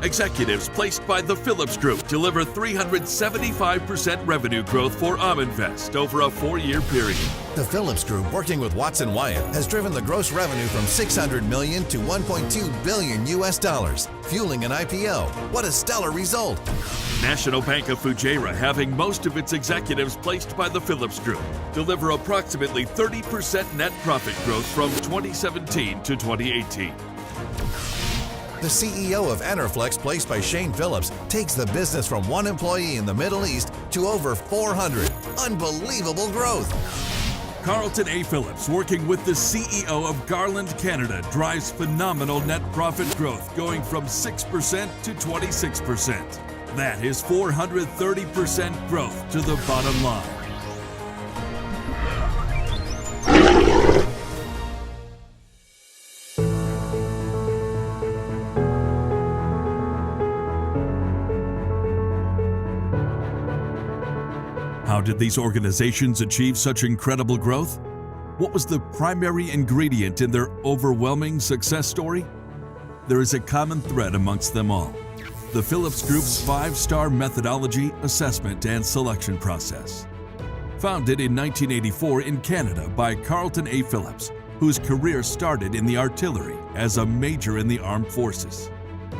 Executives placed by the Phillips Group deliver 375% revenue growth for Ominvest over a 4-year period. The Phillips Group, working with Watson Wyatt, has driven the gross revenue from $600 million to $1.2 billion US, fueling an IPO. What a stellar result! National Bank of Fujairah, having most of its executives placed by the Phillips Group, deliver approximately 30% net profit growth from 2017 to 2018. The CEO of Enerflex, placed by Shane Phillips, takes the business from 1 employee in the Middle East to over 400. Unbelievable growth! Carlton A. Phillips, working with the CEO of Garland Canada, drives phenomenal net profit growth, going from 6% to 26%. That is 430% growth to the bottom line. How did these organizations achieve such incredible growth? What was the primary ingredient in their overwhelming success story? There is a common thread amongst them all: the Phillips Group's 5-star methodology, assessment, and selection process. Founded in 1984 in Canada by Carlton A. Phillips, whose career started in the artillery as a major in the armed forces.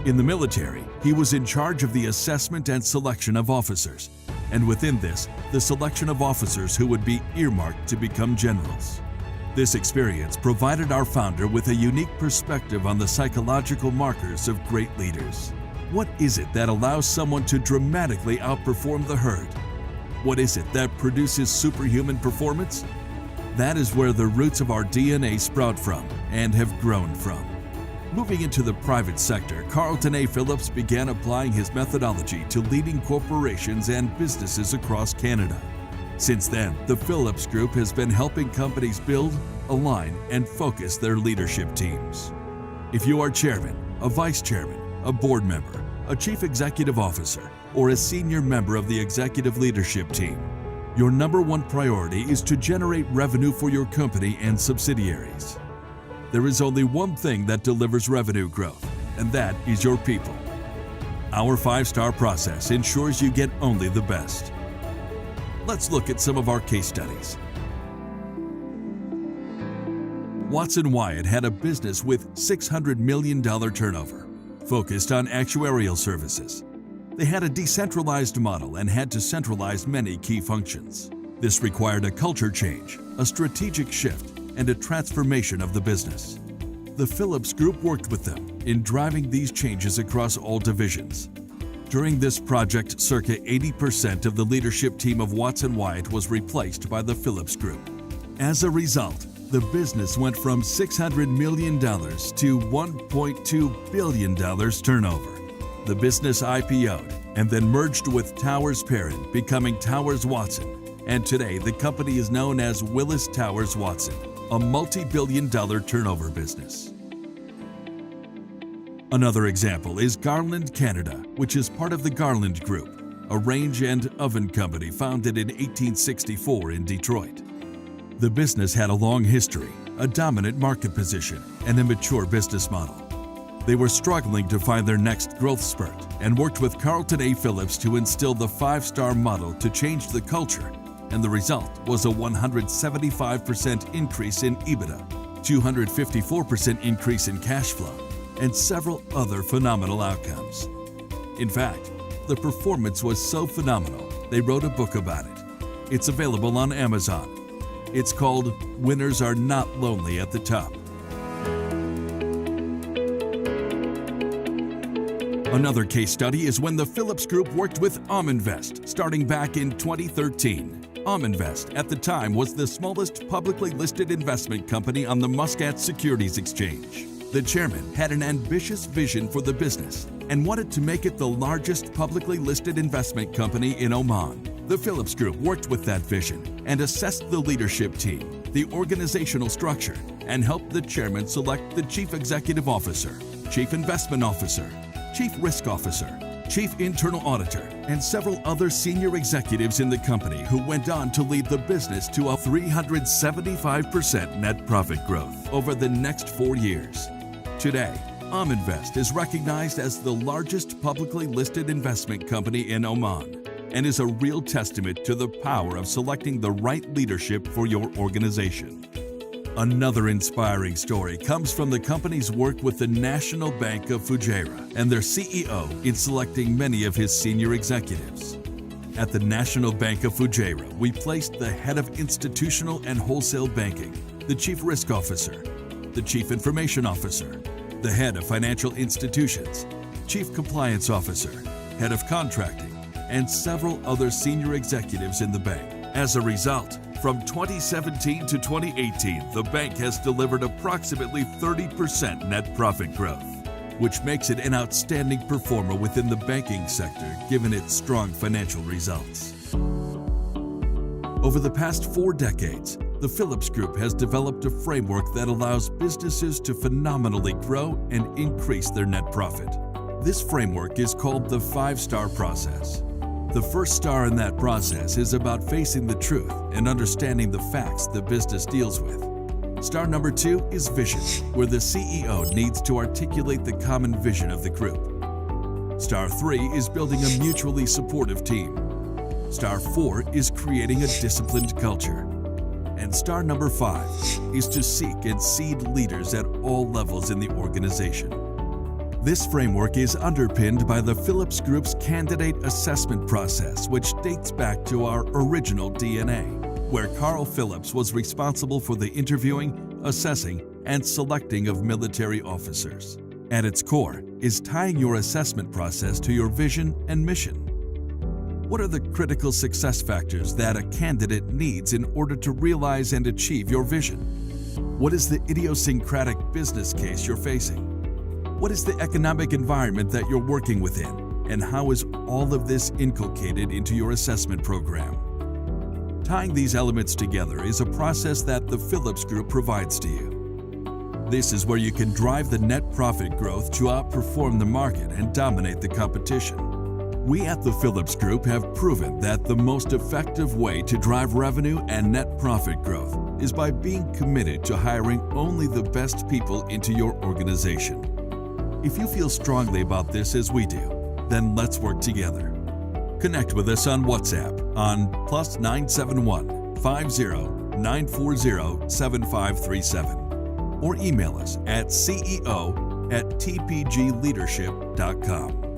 In the military, he was in charge of the assessment and selection of officers, and within this, the selection of officers who would be earmarked to become generals. This experience provided our founder with a unique perspective on the psychological markers of great leaders. What is it that allows someone to dramatically outperform the herd? What is it that produces superhuman performance? That is where the roots of our DNA sprout from and have grown from. Moving into the private sector, Carlton A. Phillips began applying his methodology to leading corporations and businesses across Canada. Since then, the Phillips Group has been helping companies build, align, and focus their leadership teams. If you are chairman, a vice chairman, a board member, a chief executive officer, or a senior member of the executive leadership team, your number one priority is to generate revenue for your company and subsidiaries. There is only one thing that delivers revenue growth, and that is your people. Our 5-star process ensures you get only the best. Let's look at some of our case studies. Watson Wyatt had a business with $600 million turnover, focused on actuarial services. They had a decentralized model and had to centralize many key functions. This required a culture change, a strategic shift, and a transformation of the business. The Phillips Group worked with them in driving these changes across all divisions. During this project, circa 80% of the leadership team of Watson Wyatt was replaced by the Phillips Group. As a result, the business went from $600 million to $1.2 billion turnover. The business IPO'd and then merged with Towers Perrin, becoming Towers Watson, and today the company is known as Willis Towers Watson, a multi-billion-dollar turnover business. Another example is Garland Canada, which is part of the Garland Group, a range and oven company founded in 1864 in Detroit. The business had a long history, a dominant market position, and a mature business model. They were struggling to find their next growth spurt and worked with Carlton A. Phillips to instill the 5-star model to change the culture, and the result was a 175% increase in EBITDA, 254% increase in cash flow, and several other phenomenal outcomes. In fact, the performance was so phenomenal, they wrote a book about it. It's available on Amazon. It's called Winners Are Not Lonely at the Top. Another case study is when the Phillips Group worked with Ominvest, starting back in 2013. Ominvest, at the time, was the smallest publicly listed investment company on the Muscat Securities Exchange. The chairman had an ambitious vision for the business and wanted to make it the largest publicly listed investment company in Oman. The Phillips Group worked with that vision and assessed the leadership team, the organizational structure, and helped the chairman select the chief executive officer, chief investment officer, chief risk officer, chief internal auditor, and several other senior executives in the company who went on to lead the business to a 375% net profit growth over the next 4 years. Today, Invest is recognized as the largest publicly listed investment company in Oman and is a real testament to the power of selecting the right leadership for your organization. Another inspiring story comes from the company's work with the National Bank of Fujairah and their CEO in selecting many of his senior executives. At the National Bank of Fujairah, we placed the head of institutional and wholesale banking, the chief risk officer, the chief information officer, the head of financial institutions, chief compliance officer, head of contracting, and several other senior executives in the bank. As a result, from 2017 to 2018, the bank has delivered approximately 30% net profit growth, which makes it an outstanding performer within the banking sector given its strong financial results. Over the past 4 decades, the Phillips Group has developed a framework that allows businesses to phenomenally grow and increase their net profit. This framework is called the 5-star process. The first star in that process is about facing the truth and understanding the facts the business deals with. Star number 2 is vision, where the CEO needs to articulate the common vision of the group. Star 3 is building a mutually supportive team. Star 4 is creating a disciplined culture. And star number 5 is to seek and seed leaders at all levels in the organization. This framework is underpinned by the Phillips Group's candidate assessment process, which dates back to our original DNA, where Carl Phillips was responsible for the interviewing, assessing, and selecting of military officers. At its core is tying your assessment process to your vision and mission. What are the critical success factors that a candidate needs in order to realize and achieve your vision? What is the idiosyncratic business case you're facing? What is the economic environment that you're working within? And how is all of this inculcated into your assessment program? Tying these elements together is a process that the Phillips Group provides to you. This is where you can drive the net profit growth to outperform the market and dominate the competition. We at the Phillips Group have proven that the most effective way to drive revenue and net profit growth is by being committed to hiring only the best people into your organization. If you feel strongly about this as we do, then let's work together. Connect with us on WhatsApp on +971 50 940 7537 or email us at ceo@tpgleadership.com.